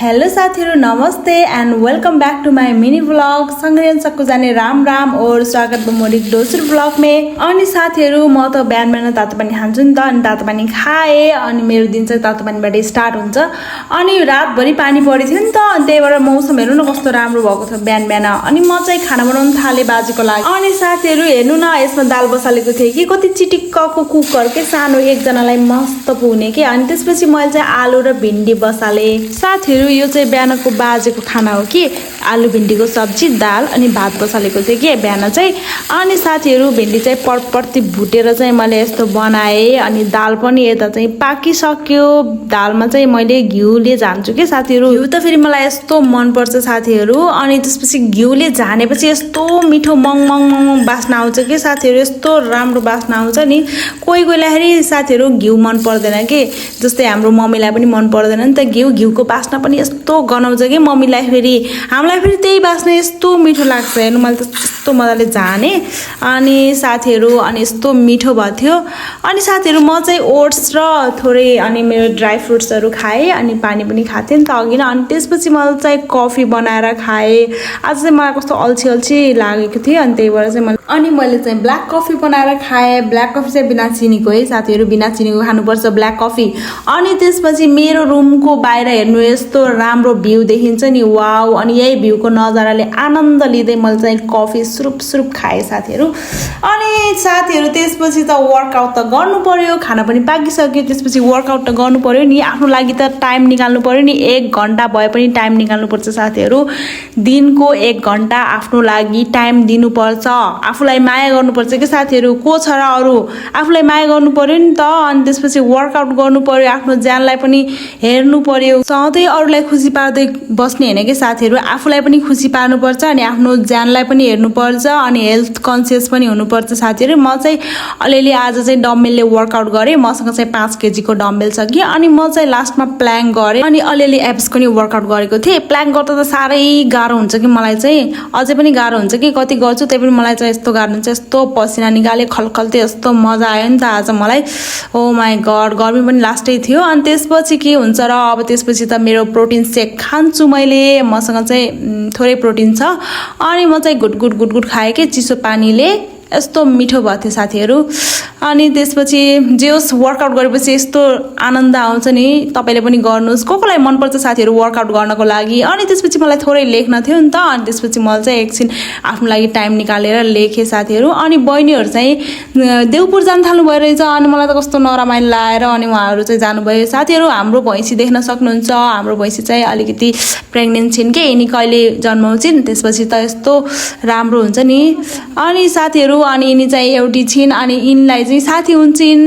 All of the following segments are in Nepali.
हेलो साथीहरु नमस्ते and welcome back to my mini vlog संग्रियन सबको जाने राम राम और स्वागत बा मोरी दोस्रो व्लॉग में। अनि साथीहरु म त बिहान बिहान तातो पानी खान्छु नि त, अनि तातो पानी खाए अनि मेरो दिन चाहिँ तातो पानीबाट स्टार्ट हुन्छ। अनि रातभरि पानी परेको थियो नि त, अनि त्यही भएर मौसम हेर्नु न कस्तो राम्रो भएको थियो बिहान बिहान। अनि म चाहिँ खाना बनाउन थाले बाजेको लागि। अनि साथीहरु हेर्नु न यसमा दाल बसालेको थिए कि कति चिटिक्कको कुकर के सानो एकजनालाई मस्त पुग्ने के। अनि त्यसपछि मैले चाहिँ आलु र भिन्डी बसाले। साथीहरु यो चाहिँ बिहानको बाजेको खाना हो कि आलु भिन्डीको सब्जी दाल अनि भात बसालेको थियो कि बिहान चाहिँ। अनि साथीहरु भिन्डी चाहिँ पर्पर्ती भुटेर चाहिँ मैले यस्तो बनाए। अनि दाल पनि यता चाहिँ पाकिसक्यो। दालमा चाहिँ मैले घिउले झान्छु के साथीहरु, घिउ त फेरि मलाई यस्तो मन पर्छ साथीहरु। अनि त्यसपछि घिउले झानेपछि यस्तो मिठो मङ मङ मङ बास्ना आउँछ के साथीहरु, यस्तो राम्रो बास्ना आउँछ नि। कोही कोहीलाई साथीहरु घिउ मन पर्दैन के, जस्तै हाम्रो मम्मीलाई पनि मन पर्दैन नि त घिउको बास्ना पनि यस्तो गनाउँछ कि मम्मीलाई फेरि, हामीलाई फेरि त्यही बास्ना यस्तो मिठो लाग्छ। हेर्नु मैले त यस्तो मजाले झाने। अनि साथीहरु अनि यस्तो मिठो भयो थियो। अनि साथीहरु म चाहिँ ओट्स र थोरै अनि मेरो ड्राई फ्रुट्सहरु खाए अनि पानी पनि खाथे नि त अघि न। अनि त्यसपछि मैले चाहिँ कफी बनाएर खाए। आज चाहिँ मलाई कस्तो अल्छी अल्छी लागेको थियो अनि त्यही भएर चाहिँ मैले चाहिँ ब्ल्याक कफी बनाएर खाए। ब्ल्याक कफी चाहिँ बिना चिनीको है साथीहरु, बिना चिनीको खानुपर्छ ब्ल्याक कफी। अनि त्यसपछि मेरो रुमको बाहिर हेर्नु यस्तो राम्रो भ्यू देखिन्छ नि, वाउ। अनि यही भ्यूको नजाराले आनन्द लिँदै मैले चाहिँ कफी सुरुप सुरुप खाए साथीहरु। अनि साथीहरु त्यसपछि त वर्कआउट त गर्नु पर्यो, खाना पनि पाकिसक्यो। त्यसपछि वर्कआउट त गर्नु पर्यो नि, आफ्नो लागि त टाइम निकाल्नु पर्यो नि। 1 घण्टा भए पनि टाइम निकाल्नु पर्छ साथीहरु। दिनको 1 घण्टा आफ्नो लागि टाइम दिनुपर्छ। आफूलाई माया गर्नुपर्छ के साथीहरु, को छ र अरु, आफूलाई माया गर्नु पर्यो नि त। अनि त्यसपछि वर्कआउट गर्नु पर्यो, आफ्नो ज्यानलाई पनि हेर्नु पर्यो। सधैँ अरूलाई खुसी पार्दै बस्ने हैन के साथीहरु, आफूलाई पनि खुसी पार्नुपर्छ अनि आफ्नो ज्यानलाई पनि हेर्नुपर्छ अनि हेल्थ कन्सियस पनि हुनुपर्छ साथीहरु। म चाहिँ अलिअलि आज चाहिँ डम्बेलले वर्कआउट गरेँ। मसँग चाहिँ 5 केजीको डम्बेल छ कि। अनि म चाहिँ लास्टमा प्ल्याङ्क गरेँ अनि अलिअलि एब्सको नि वर्कआउट गरेको थिएँ। प्ल्याङ्क गर्दा त साह्रै गाह्रो हुन्छ कि मलाई चाहिँ, अझै पनि गाह्रो हुन्छ कि कति गर्छु त्यही पनि मलाई चाहिँ यस्तो गाह्रो हुन्छ। यस्तो पसिना निकाले खलखल्ते यस्तो मजा आयो नि त आज मलाई। ओ माई गड, गर्मी पनि लास्टै थियो। अनि त्यसपछि के हुन्छ र, अब त्यसपछि त मेरो प्रोटिन सेक खान्छु मैले। मसँग चाहिँ थोरै प्रोटिन छ। अनि म चाहिँ गुट गुट गुट गुट खाएँ कि चिसो पानीले, यस्तो मिठो भएको थियो साथीहरु। अनि त्यसपछि जे होस् वर्कआउट गरेपछि यस्तो आनन्द आउँछ नि, तपाईले पनि गर्नुस्। कोलाई मनपर्छ साथीहरु वर्कआउट गर्नको लागि। अनि त्यसपछि मलाई थोरै लेख्न थियो नि त, अनि त्यसपछि मैले चाहिँ एकछिन आफ्नो लागि टाइम निकालेर लेखेँ साथीहरु। अनि बहिनीहरु चाहिँ देउपुर जान थाल्नु भयो रहेछ। अनि मलाई त कस्तो नरमाइलो लागेर अनि उहाँहरु चाहिँ जानुभयो साथीहरु। हाम्रो भैँसी देख्न सक्नुहुन्छ, हाम्रो भैँसी चाहिँ अलिकति प्रेग्नेन्ट छिन् के, यिनी कहिले जन्माउँछिन् त्यसपछि त यस्तो राम्रो हुन्छ नि। अनि साथीहरु अनि यिनी चाहिँ एउटी छिन् अनि यिनलाई चाहिँ साथी हुन्छन्।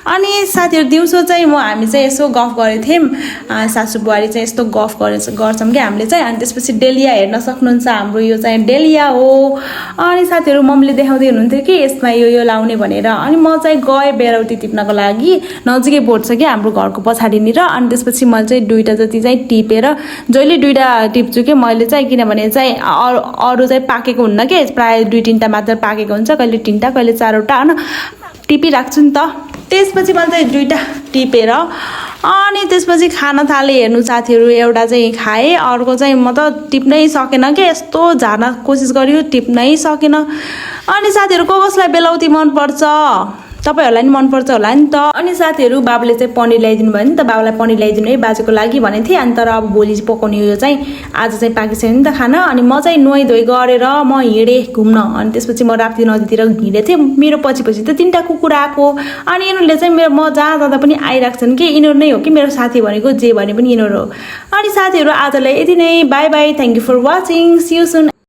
अनि साथीहरु दिउँसो चाहिँ हामी चाहिँ यसो गफ गरेको थियौँ, सासु बुहारी चाहिँ यस्तो गफ गर्छौँ कि हामीले चाहिँ। अनि त्यसपछि डेलिया हेर्न सक्नुहुन्छ, हाम्रो यो चाहिँ डेलिया हो। अनि साथीहरु मम्मीले देखाउँदै हुनुहुन्थ्यो कि यसमा यो लाउने भनेर। अनि म चाहिँ गएँ बेरौती टिप्नको लागि, नजिकै बोट छ कि हाम्रो घरको पछाडिनिर। अनि त्यसपछि मैले चाहिँ 2टा जति चाहिँ टिपेर, जहिले 2टा टिप्छु कि मैले चाहिँ, किनभने चाहिँ अरू चाहिँ पाकेको हुन्न कि, प्रायः 2-3टा मात्र पाकेको हुन्छ, कहिले 3टा कहिले 4वटा हैन टिपिराख्छु नि त। त्यसपछि मैले चाहिँ 2टा टिपेर अनि त्यसपछि खाना थाले। हेर्नु साथीहरु एउटा चाहिँ खाएँ, अर्को चाहिँ म त टिप्नै सकेन के, यस्तो झार्न कोसिस गरियो टिप्नै सकेन। अनि साथीहरु कसलाई बेलाउती मन पर्छ, तपाईहरुलाई नि मन पर्छ होला नि त। अनि साथीहरु बाबुले चाहिँ पनिर ल्याइदिनु भयो नि त, बाबुलाई पनिर ल्याइदिनु है बाजेको लागि भनेको थिएँ। अनि तर अब भोलि पकाउने यो चाहिँ आज चाहिँ पाकिसक्यो नि त खाना। अनि म चाहिँ नुहाइ धुवाइ गरेर म हिँडेँ घुम्न। अनि त्यसपछि म राप्ती नदीतिर हिँडेको थिएँ। मेरो पछि पछि त 3टा कुकुर आएको। अनि यिनीहरूले चाहिँ म जहाँ जाँदा पनि आइराख्छन् कि, यिनीहरू नै हो कि मेरो साथी भनेको, जे भने पनि यिनीहरू हो। अनि साथीहरु आजलाई यति नै, bye bye, thank you for watching, see you soon.